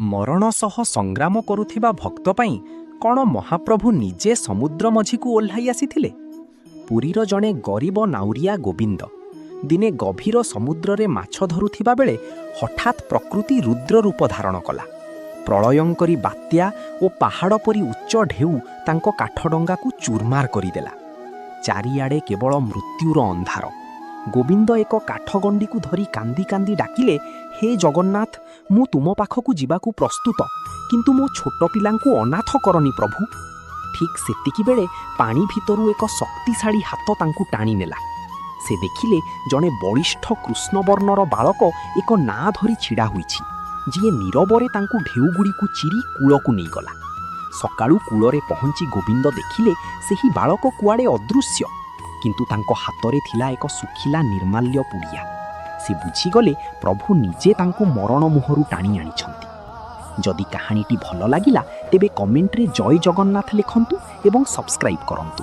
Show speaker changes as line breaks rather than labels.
ମରଣ ସହ ସଂଗ୍ରାମ କରୁଥିବା ଭକ୍ତ ପାଇଁ କ'ଣ ମହାପ୍ରଭୁ ନିଜେ ସମୁଦ୍ର ମଝିକୁ ଓହ୍ଲାଇ ଆସିଥିଲେ? ପୁରୀର ଜଣେ ଗରିବ ନାଉରିଆ ଗୋବିନ୍ଦ ଦିନେ ଗଭୀର ସମୁଦ୍ରରେ ମାଛ ଧରୁଥିବା ବେଳେ ହଠାତ୍ ପ୍ରକୃତି ରୁଦ୍ର ରୂପ ଧାରଣ କଲା। ପ୍ରଳୟଙ୍କରୀ ବାତ୍ୟା ଓ ପାହାଡ଼ ପରି ଉଚ୍ଚ ଢେଉ ତାଙ୍କ କାଠଡଙ୍ଗାକୁ ଚୁରମାର କରିଦେଲା। ଚାରିଆଡ଼େ କେବଳ ମୃତ୍ୟୁର ଅନ୍ଧାର। ଗୋବିନ୍ଦ ଏକ କାଠଗଣ୍ଡିକୁ ଧରି କାନ୍ଦି କାନ୍ଦି ଡାକିଲେ, ହେ ଜଗନ୍ନାଥ, ମୁଁ ତୁମ ପାଖକୁ ଯିବାକୁ ପ୍ରସ୍ତୁତ, କିନ୍ତୁ ମୋ ଛୋଟ ପିଲାଙ୍କୁ ଅନାଥ କରନି ପ୍ରଭୁ। ଠିକ୍ ସେତିକିବେଳେ ପାଣି ଭିତରୁ ଏକ ଶକ୍ତିଶାଳୀ ହାତ ତାଙ୍କୁ ଟାଣି ନେଲା। ସେ ଦେଖିଲେ ଜଣେ ବଳିଷ୍ଠ କୃଷ୍ଣବର୍ଣ୍ଣର ବାଳକ ଏକ ନାଆ ଧରି ଛିଡ଼ା ହୋଇଛି, ଯିଏ ନୀରବରେ ତାଙ୍କୁ ଢେଉଗୁଡ଼ିକୁ ଚିରି କୂଳକୁ ନେଇଗଲା। ସକାଳୁ କୂଳରେ ପହଞ୍ଚି ଗୋବିନ୍ଦ ଦେଖିଲେ ସେହି ବାଳକ କୁଆଡ଼େ ଅଦୃଶ୍ୟ, କିନ୍ତୁ ତାଙ୍କ ହାତରେ ଥିଲା ଏକ ଶୁଖିଲା ନିର୍ମାଲ୍ୟ ପୁଡ଼ିଆ। ସେ ବୁଝିଗଲେ ପ୍ରଭୁ ନିଜେ ତାଙ୍କୁ ମରଣ ମୁହଁରୁ ଟାଣି ଆଣିଛନ୍ତି। ଯଦି କାହାଣୀଟି ଭଲ ଲାଗିଲା ତେବେ କମେଣ୍ଟରେ ଜୟ ଜଗନ୍ନାଥ ଲେଖନ୍ତୁ ଏବଂ ସବସ୍କ୍ରାଇବ୍ କରନ୍ତୁ।